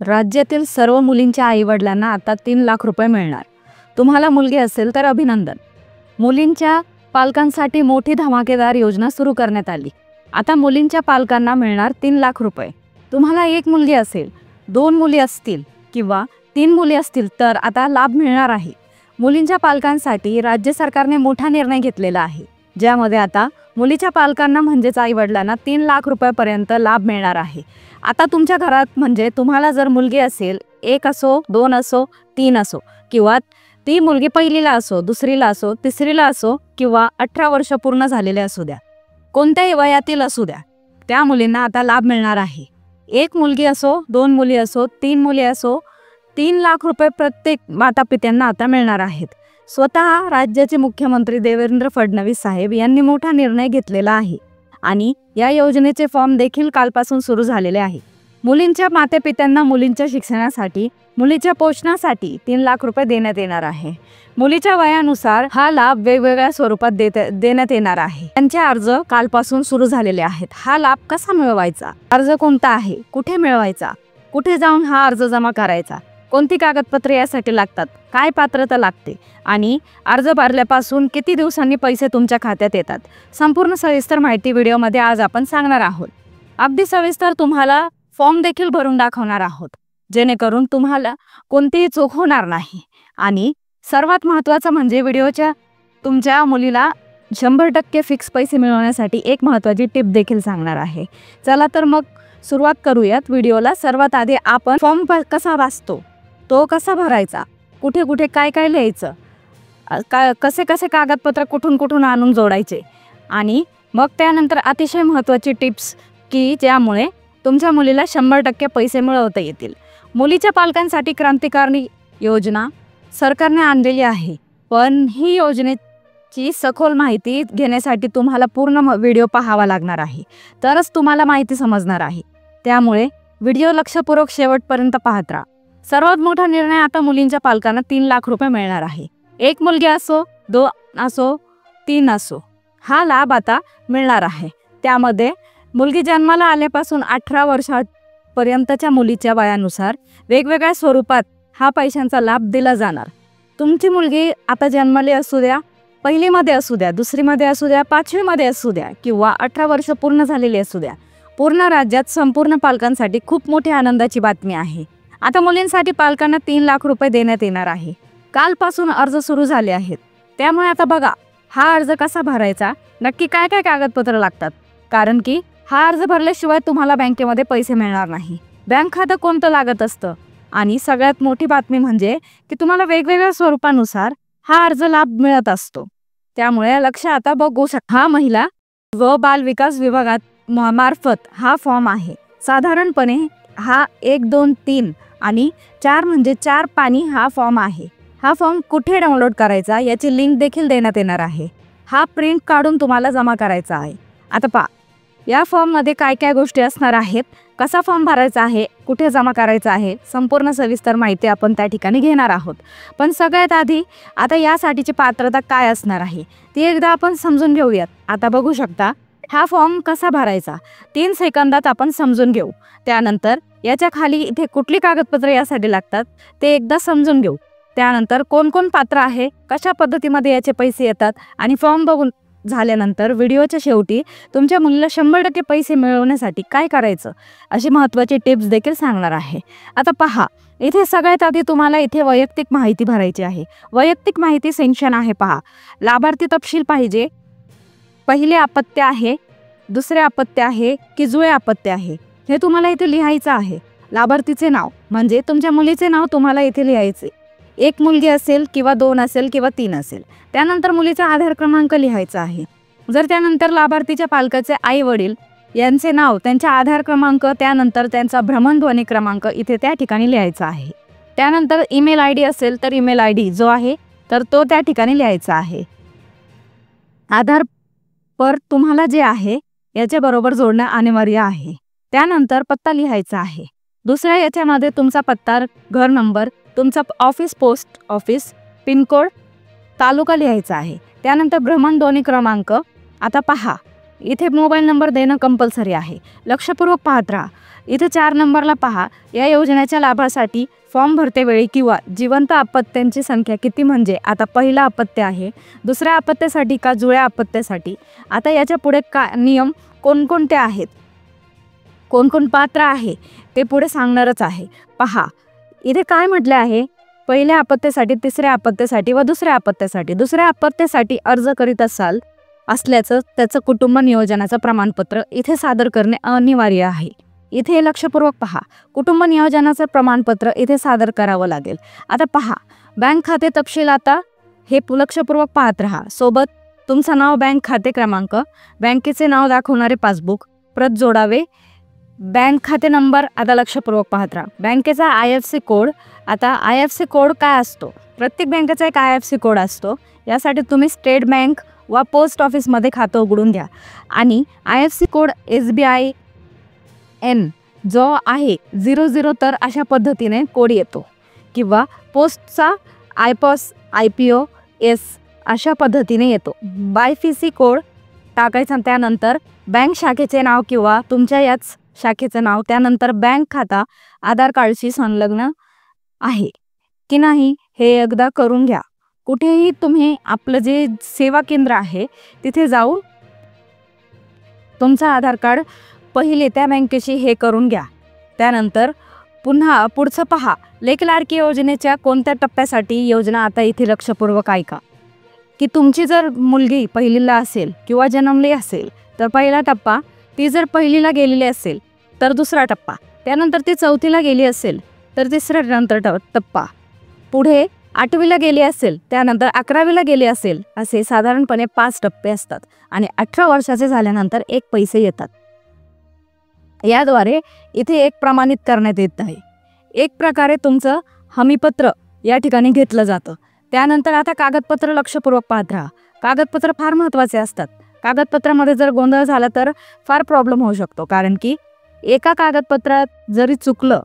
राज्यातील सर्व मुलींच्या आईवडिलांना आता 3 लाख रुपये मिळणार। तुम्हाला मुलगी असेल तर अभिनंदन। मुलींच्या पालकांसाठी मोठी धमाकेदार योजना सुरू करण्यात आली। आता मुलींच्या पालकांना मिळणार 3 लाख रुपये। तुम्हाला एक मुलगी असेल, 2 मुली असतील किंवा 3 मुली असतील तर आता लाभ मिळणार आहे। मुलींच्या पालकांसाठी राज्य सरकारने मोठा निर्णय घेतलेला आहे, ज्यामध्ये आता मुलीच्या पालकांना म्हणजेच आईवडिलांना 3 लाख रुपयापर्यंत लाभ मिळणार आहे। आता तुमच्या घरात म्हणजे तुम्हाला जर मुलगी असेल, 1 असो, 2 असो, 3 असो किंवा ती मुलगी पहिलीला असो, दुसरीला असो, तिसरीला असो किंवा 18 वर्ष पूर्ण झालेले असू द्या, कोणत्याही वयातील असू द्या, त्या मुलींना आता लाभ मिळणार आहे। 1 मुलगी असो, 2 मुली असो, 3 मुली असो, 3 लाख रुपये प्रत्येक मातापित्यांना आता मिळणार आहेत। स्वतः राज्याचे मुख्यमंत्री देवेंद्र फडणवीस साहेब यांनी मोठा निर्णय घेतलेला आहे आणि या योजनेचे फॉर्म देखील कालपासून सुरू झालेले आहे। मुलींच्या मातापित्यांना मुलींच्या शिक्षणासाठी, मुलीच्या पोषणासाठी 3 लाख रुपये देण्यात येणार आहे। मुलीच्या वयानुसार हा लाभ वेगवेगळ्या स्वरूपात देण्यात येणार आहे। त्यांचे अर्ज कालपासून सुरू झालेले आहेत। हा लाभ कसा मिळवायचा, अर्ज कोणता आहे, कुठे मिळवायचा, कुठे जाऊन हा अर्ज जमा करायचा, कोणती कागदपत्रे यासाठी लागतात, काय पात्रता लागते आणि अर्ज भरल्यापासून किती दिवसांनी पैसे तुमच्या खात्यात येतात, संपूर्ण सविस्तर माहिती व्हिडिओमध्ये आज आपण सांगणार आहोत। अगदी सविस्तर तुम्हाला फॉर्म देखील भरून दाखवणार आहोत, जेणेकरून तुम्हाला कोणतीही चूक होणार नाही। आणि सर्वात महत्त्वाचं म्हणजे व्हिडिओच्या तुमच्या मुलीला 100% फिक्स पैसे मिळवण्यासाठी एक महत्त्वाची टिप देखील सांगणार आहे। चला तर मग सुरुवात करूयात व्हिडिओला। सर्वात आधी आपण फॉर्म कसा वाचतो, तो कसा भरायचा, कुठे कुठे काय काय लिहायचं, कसे कसे कागदपत्र कुठून कुठून आणून जोडायचे आणि मग त्यानंतर अतिशय महत्त्वाची टिप्स की ज्यामुळे तुमच्या मुलीला 100% पैसे मिळवता येतील। मुलीच्या पालकांसाठी क्रांतिकारी योजना सरकारने आणलेली आहे, पण ही योजनेची सखोल माहिती घेण्यासाठी तुम्हाला पूर्ण व्हिडिओ पाहावा लागणार आहे, तरच तुम्हाला माहिती समजणार आहे। त्यामुळे व्हिडिओ लक्षपूर्वक शेवटपर्यंत पाहत राहा। सर्वात मोठा निर्णय आता मुलींच्या पालकांना 3 लाख रुपये मिळणार आहे। 1 मुलगी असो, 2 असो, 3 असो, हा लाभ आता मिळणार आहे। त्यामध्ये मुलगी जन्माला आल्यापासून 18 वर्षापर्यंतच्या मुलीच्या वयानुसार वेगवेगळ्या स्वरूपात हा पैशांचा लाभ दिला जाणार। तुमची मुलगी आता जन्मली असू द्या, पहिलीमध्ये असू द्या, दुसरीमध्ये असू द्या, 5वीमध्ये असू द्या किंवा 18 वर्ष पूर्ण झालेली असू द्या, पूर्ण राज्यात संपूर्ण पालकांसाठी खूप मोठी आनंदाची बातमी आहे। आता मुलींसाठी पालकांना 3 लाख रुपये देण्यात येणार आहे। कालपासून अर्ज सुरू झाले आहेत, त्यामुळे आता बघा हा अर्ज कसा भरायचा, नक्की काय काय कागदपत्र लागतात, कारण की हा अर्ज भरल्याशिवाय तुम्हाला बँकेमध्ये पैसे मिळणार नाही। बँक खातं कोणतं लागत असतं आणि सगळ्यात मोठी बातमी म्हणजे की तुम्हाला वेगवेगळ्या स्वरूपानुसार हा अर्ज लाभ मिळत असतो। त्यामुळे लक्ष आता बघू शकता, हा महिला व बाल विकास विभागात मार्फत हा फॉर्म आहे। साधारणपणे हा 1, 2, 3 आणि 4 म्हणजे 4 पानी हा फॉर्म आहे। हा फॉर्म कुठे डाउनलोड करायचा याची लिंक देखील देण्यात येणार आहे। हा प्रिंट काढून तुम्हाला जमा करायचा आहे। आता पहा, या फॉर्ममध्ये काय काय गोष्टी असणार आहेत, कसा फॉर्म भरायचा आहे, कुठे जमा करायचा आहे, संपूर्ण सविस्तर माहिती आपण त्या ठिकाणी घेणार आहोत। पण सगळ्यात आधी आता यासाठीची पात्रता काय असणार आहे ती एकदा आपण समजून घेऊयात। आता बघू शकता हा फॉर्म कसा भरायचा 3 सेकंदात आपण समजून घेऊ। त्यानंतर याच्या खाली इथे कुठली कागदपत्रे यासाठी लागतात ते एकदा समजून घेऊ। त्यानंतर कोण कोण पात्र आहे, कशा पद्धतीमध्ये याचे पैसे येतात आणि फॉर्म बघून झाल्यानंतर व्हिडिओच्या शेवटी तुमच्या मुलीला 100% पैसे मिळवण्यासाठी काय करायचं अशी महत्त्वाची टिप्स देखील सांगणार आहे। आता पहा, इथे सगळ्यात आधी तुम्हाला इथे वैयक्तिक माहिती भरायची आहे। वैयक्तिक माहिती सेक्शन आहे पहा, लाभार्थी तपशील पाहिजे, पहिले अपत्य आहे, दुसरे अपत्य आहे की जुळे अपत्य आहे हे तुम्हाला इथे लिहायचं आहे। लाभार्थीचे नाव म्हणजे तुमच्या मुलीचे नाव तुम्हाला इथे लिहायचे। 1 मुलगी असेल किंवा 2 असेल किंवा 3 असेल, त्यानंतर मुलीचा आधार क्रमांक लिहायचा आहे। जर त्यानंतर लाभार्थीच्या पालकाचे आई वडील यांचे नाव, त्यांचा आधार क्रमांक, त्यानंतर त्यांचा भ्रमणध्वनी क्रमांक इथे त्या ठिकाणी लिहायचा आहे। त्यानंतर ईमेल ID असेल तर ईमेल ID जो आहे तर तो त्या ठिकाणी लिहायचा आहे। आधार पर तुम्हाला जे आहे याच्या बरोबर जोडणं अनिवार्य आहे। त्यानंतर पत्ता लिहायचा आहे। दुसऱ्या याच्यामध्ये तुमचा पत्ता, घर नंबर, तुमचा ऑफिस, पोस्ट ऑफिस, पिनकोड, तालुका लिहायचा आहे। त्यानंतर भ्रमणध्वनी क्रमांक। आता पहा, इथे मोबाईल नंबर देणं कंपल्सरी आहे. लक्षपूर्वक पाहत राहा. इथे 4 नंबरला पहा. या योजनेच्या लाभासाठी फॉर्म भरते वेळी किंवा जिवंत अपत्यांची संख्या किती, म्हणजे आता पहिला अपत्य आहे, दुसऱ्या अपत्यासाठी का जुळ्या अपत्यासाठी. आता याच्या पुढे नियम कोणकोणते आहेत, कोण पात्र आहे ते पुढे सांगणारच आहे. पहा इथे काय म्हटले आहे, पहिल्या अपत्यासाठी, तिसऱ्या अपत्यासाठी व दुसऱ्या अपत्यासाठी. दुसऱ्या अपत्यासाठी अर्ज करीत असल्याचं त्याचं कुटुंब नियोजनाचं प्रमाणपत्र इथे सादर करणे अनिवार्य आहे. इथे लक्षपूर्वक पहा. कुटुंब नियोजनाचं प्रमाणपत्र इथे सादर करावं लागेल. आता पहा बँक खाते तपशील. आता हे लक्षपूर्वक पाहत राहा. सोबत तुमचं नाव, बँक खाते क्रमांक, बँकेचे नाव दाखवणारे पासबुक प्रत जोडावे, बँक खाते नंबर. आता लक्षपूर्वक पाहत राहा. बँकेचा IFSC कोड. आता IFSC कोड काय असतो, प्रत्येक बँकेचा एक IFSC कोड असतो. यासाठी तुम्ही स्टेट बँक वा पोस्ट ऑफिसमध्ये खातं उघडून घ्या आणि IFSC कोड SBIN जो आहे 00, तर अशा पद्धतीने कोड येतो, किंवा पोस्टचा IPOS अशा पद्धतीने येतो. BIFC कोड टाकायचा. त्यानंतर बँक शाखेचे नाव किंवा तुमच्या याच शाखेचं नाव, त्यानंतर बँक खाता आधार कार्डशी संलग्न आहे की नाही हे एकदा करून घ्या. कुठेही तुम्ही आपलं जे सेवा केंद्र आहे तिथे जाऊन तुमचं आधार कार्ड पहिले त्या बँकेशी हे करून घ्या. त्यानंतर पुन्हा पुढचं पहा. लेक लाडकी योजनेच्या कोणत्या टप्प्यासाठी योजना. आता इथे लक्षपूर्वक ऐका की तुमची जर मुलगी पहिलीला असेल किंवा जन्मली असेल तर पहिला टप्पा, ती जर पहिलीला गेलेली असेल तर दुसरा टप्पा, त्यानंतर ती 4थीला गेली असेल तर तिसरा नंतर टप्पा, पुढे 8वीला गेली असेल त्यानंतर 11वीला गेली असेल, असे साधारणपणे 5 टप्पे असतात. आणि 18 वर्षाचे झाल्यानंतर एक पैसे येतात. याद्वारे इथे एक प्रमाणित करण्यात येत आहे. एक प्रकारे तुमचं हमीपत्र या ठिकाणी घेतलं जातं. त्यानंतर आता कागदपत्र लक्षपूर्वक पाहत राहा. कागदपत्र फार महत्त्वाचे असतात. कागदपत्रामध्ये जर गोंधळ झाला तर फार प्रॉब्लेम होऊ शकतो, कारण की एका कागदपत्रात जरी चुकलं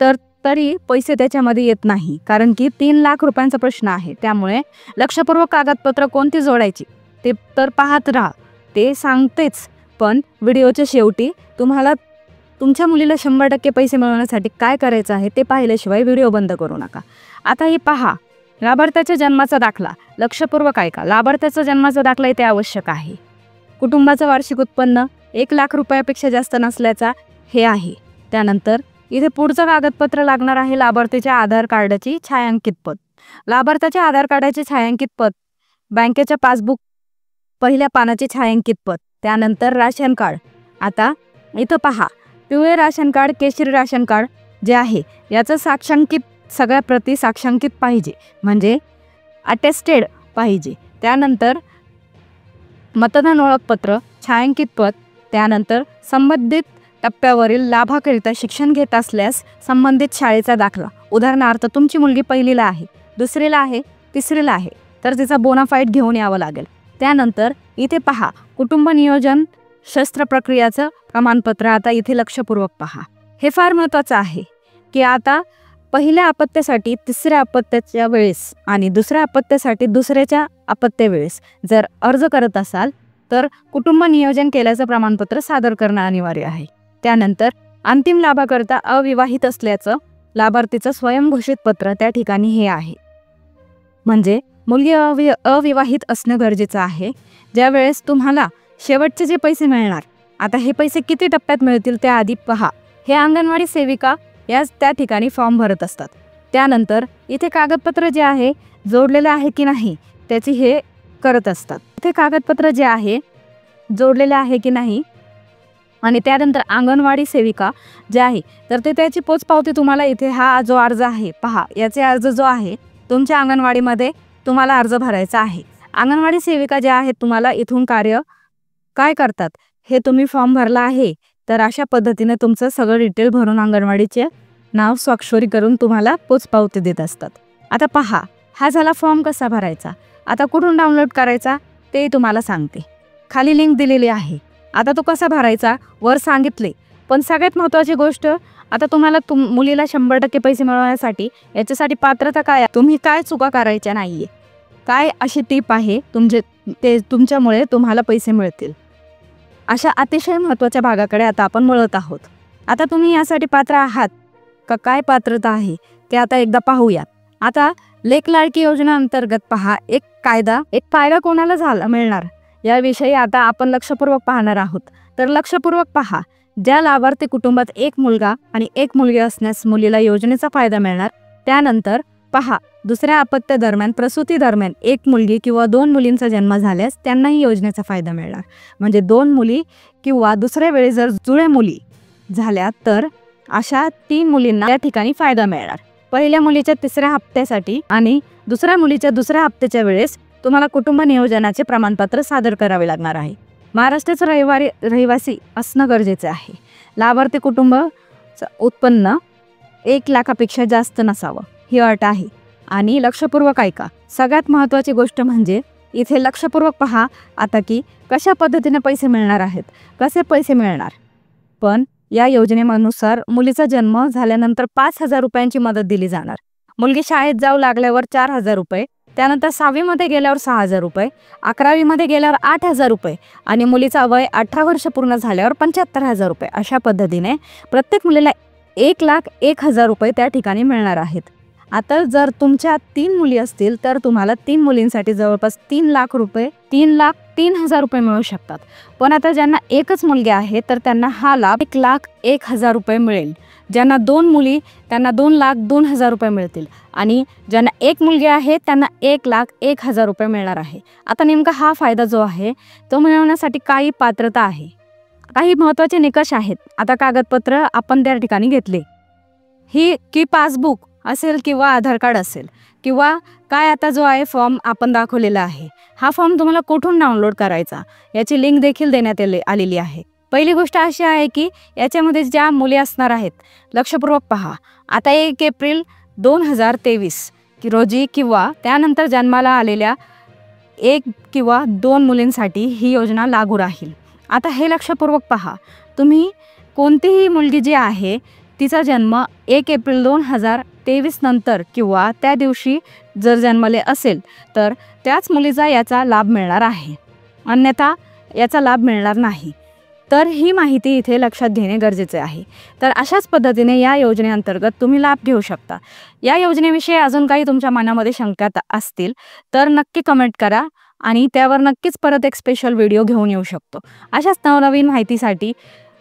तर तरी पैसे त्याच्यामध्ये येत नाही, कारण की 3 लाख रुपयांचा प्रश्न आहे. त्यामुळे लक्षपूर्वक कागदपत्र कोणती जोडायची ते तर पाहत राहा, ते सांगतेच. पण व्हिडिओच्या शेवटी तुम्हाला तुमच्या मुलीला 100% पैसे मिळवण्यासाठी काय करायचं आहे ते पाहिल्याशिवाय व्हिडिओ बंद करू नका. आता हे पहा. लाभार्थ्याच्या जन्माचा दाखला. लक्षपूर्वक ऐका. लाभार्थ्याचा जन्माचा दाखला इथे आवश्यक आहे. कुटुंबाचं वार्षिक उत्पन्न 1 लाख रुपयापेक्षा जास्त नसल्याचा हे आहे. त्यानंतर इथे पुढचं कागदपत्र लागणार आहे, लाभार्थीच्या आधार कार्डाची छायांकित प्रत. लाभार्थ्याच्या आधार कार्डाची छायांकित प्रत, बँकेच्या पासबुक पहिल्या पानाची छायांकित प्रत, त्यानंतर राशन कार्ड. आता इथं पहा. पिवळे राशन कार्ड, केशरी राशन कार्ड जे आहे याचं साक्षांकित सगळ्या प्रती साक्षांकित पाहिजे, म्हणजे अटेस्टेड पाहिजे. त्यानंतर मतदान ओळखपत्र, छायांकित प्रत, त्यानंतर संबंधित टप्प्यावरील लाभाकरिता शिक्षण घेत असल्यास संबंधित शाळेचा दाखला. उदाहरणार्थ तुमची मुलगी पहिलीला आहे, दुसरीला आहे, तिसरीला आहे, तर तिचा बोनाफाईड घेऊन यावं लागेल. त्यानंतर इथे पहा. कुटुंब नियोजन शस्त्रप्रक्रियाचं प्रमाणपत्र. आता इथे लक्षपूर्वक पहा. हे फार महत्त्वाचं आहे की आता पहिल्या अपत्यासाठी तिसऱ्या अपत्याच्या वेळेस आणि दुसऱ्या अपत्यासाठी दुसऱ्याच्या अपत्या वेळेस जर अर्ज करत असाल तर कुटुंब नियोजन केल्याचं प्रमाणपत्र सादर करणं अनिवार्य आहे. त्यानंतर अंतिम लाभाकरता अविवाहित असल्याचं लाभार्थीचं स्वयंघोषित पत्र त्या ठिकाणी हे आहे, म्हणजे मुलगी अविवाहित असणं गरजेचं आहे. ज्यावेळेस तुम्हाला शेवटचे जे पैसे मिळणार, आता हे पैसे किती टप्प्यात मिळतील त्या आधी पहा. हे अंगणवाडी सेविका याच त्या ठिकाणी फॉर्म भरत असतात. त्यानंतर इथे कागदपत्र जे आहे जोडलेलं आहे की नाही त्याची हे करत असतात. इथे कागदपत्र जे आहे जोडलेले आहे की नाही, आणि त्यानंतर अंगणवाडी सेविका जे आहे तर ते त्याची पोचपावती तुम्हाला इथे हा जो अर्ज आहे पहा, याचे अर्ज जो आहे तुमच्या अंगणवाडीमध्ये तुम्हाला अर्ज भरायचा आहे. अंगणवाडी सेविका ज्या आहेत तुम्हाला इथून कार्य काय करतात हे तुम्ही फॉर्म भरला आहे तर अशा पद्धतीने तुमचं सगळं डिटेल भरून अंगणवाडीचे नाव स्वाक्षरी करून तुम्हाला पोचपावती देत असतात. आता पहा. हा झाला फॉर्म कसा भरायचा. आता कुठून डाउनलोड करायचा ते तुम्हाला सांगते. खाली लिंक दिलेली आहे. आता तो कसा भरायचा वर सांगितले, पण सगळ्यात महत्त्वाची गोष्ट आता तुम्हाला मुलीला 100% पैसे मिळवण्यासाठी याच्यासाठी पात्रता काय, तुम्ही काय चुका करायच्या नाहीये, काय अशी टीप आहे तुमचे ते तुमच्यामुळे तुम्हाला पैसे मिळतील. अशा अतिशय महत्त्वाच्या भागाकडे आता आपण वळत आहोत. आता तुम्ही यासाठी पात्र आहात का, काय पात्रता आहे ते आता एकदा पाहूयात. आता लेक लाडकी योजना अंतर्गत पहा, एक फायदा कोणाला मिळणार याविषयी आता आपण लक्षपूर्वक पाहणार आहोत. तर लक्षपूर्वक पहा, ज्या लाभार्थी कुटुंबात एक मुलगा आणि एक मुलगी असण्यास मुलीला योजनेचा फायदा मिळणार. त्यानंतर पहा, दुसऱ्या अपत्य दरम्यान प्रसूती दरम्यान एक मुलगी किंवा 2 मुलींचा जन्म झाल्यास त्यांनाही योजनेचा फायदा मिळणार. म्हणजे 2 मुली किंवा दुसऱ्या वेळी जर जुळे मुली झाल्या तर अशा 3 मुलींना या ठिकाणी फायदा मिळणार. पहिल्या मुलीच्या 3ऱ्या हप्त्यासाठी आणि दुसऱ्या मुलीच्या 2ऱ्या हप्त्याच्या वेळेस तुम्हाला कुटुंब नियोजनाचे प्रमाणपत्र सादर करावे लागणार आहे. महाराष्ट्राचं रहिवासी असणं गरजेचं आहे. लाभार्थी कुटुंबाचं उत्पन्न 1 लाखापेक्षा जास्त नसावं ही अट आहे. आणि लक्षपूर्वक ऐका, सगळ्यात महत्त्वाची गोष्ट म्हणजे इथे लक्षपूर्वक पहा आता की कशा पद्धतीने पैसे मिळणार आहेत, कसे पैसे मिळणार. पण या योजनेनुसार मुलीचा जन्म झाल्यानंतर 5,000 रुपयांची मदत दिली जाणार. मुलगी शाळेत जाऊ लागल्यावर 4,000 रुपये, त्यानंतर 6वीमध्ये गेल्यावर 6,000 रुपये, 11वीमध्ये गेल्यावर 8,000 रुपये आणि मुलीचा वय 18 वर्ष पूर्ण झाल्यावर 75,000 रुपये. अशा पद्धतीने प्रत्येक मुलीला 1,01,000 रुपये त्या ठिकाणी मिळणार आहेत. आता जर तुमच्या 3 मुली असतील तर तुम्हाला 3 मुलींसाठी जवळपास 3,03,000 रुपये मिळू शकतात. पण आता ज्यांना एकच मुलगी आहे तर त्यांना हा लाभ 1,01,000 रुपये मिळेल. ज्यांना 2 मुली त्यांना 2,02,000 रुपये मिळतील आणि ज्यांना एक मुलगी आहे त्यांना 1,01,000 रुपये मिळणार आहे. आता नेमका हा फायदा जो आहे तो मिळवण्यासाठी काही पात्रता आहे, काही महत्त्वाचे निकष आहेत. आता कागदपत्र आपण त्या ठिकाणी घेतले, ही की पासबुक असेल किंवा आधार कार्ड असेल किंवा काय आता जो आहे फॉर्म आपण दाखवलेला आहे, हा फॉर्म तुम्हाला कुठून डाउनलोड करायचा याची लिंक देखील देण्यात आलेली आहे. पहिली गोष्ट अशी आहे की याच्यामध्ये ज्या मुली असणार आहेत, लक्षपूर्वक पहा, आता 1 एप्रिल 2023 रोजी किंवा त्यानंतर जन्माला आलेल्या 1 किंवा 2 मुलींसाठी ही योजना लागू राहील. आता हे लक्षपूर्वक पहा, तुम्ही कोणतीही मुलगी जी आहे तिचा जन्म 1 एप्रिल 2023 नंतर किंवा त्या दिवशी जर जन्मले असेल तर त्याच मुलीचा याचा लाभ मिळणार आहे, अन्यथा याचा लाभ मिळणार नाही. तर ही माहिती इथे लक्षात घेणे गरजेचे आहे. तर अशाच पद्धतीने या योजनेअंतर्गत तुम्ही लाभ घेऊ शकता. या योजनेविषयी अजून काही तुमच्या मनामध्ये शंका असतील तर नक्की कमेंट करा आणि त्यावर नक्कीच परत एक स्पेशल व्हिडिओ घेऊन येऊ शकतो. अशाच नवनवीन माहितीसाठी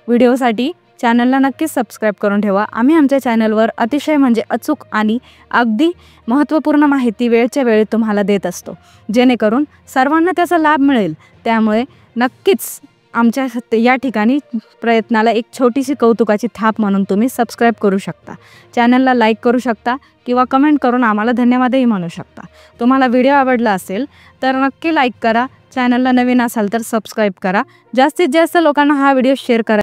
व्हिडिओसाठी चॅनलला नक्कीच सबस्क्राईब करून ठेवा. आम्ही आमच्या चॅनलवर अतिशय म्हणजे अचूक आणि अगदी महत्त्वपूर्ण माहिती वेळच्या वेळी तुम्हाला देत असतो, जेणेकरून सर्वांना त्याचा लाभ मिळेल. त्यामुळे नक्कीच आमच्या या ठिकाणी प्रयत्नाला एक छोटीशी कौतुकाची थाप म्हणून तुम्ही सबस्क्राईब करू शकता, चॅनलला लाईक करू शकता किंवा कमेंट करून आम्हाला धन्यवादही म्हणू शकता. तुम्हाला व्हिडिओ आवडला असेल तर नक्की लाईक करा, चॅनलला नवीन असाल तर सबस्क्राईब करा, जास्तीत जास्त लोकांना हा व्हिडिओ शेअर करा.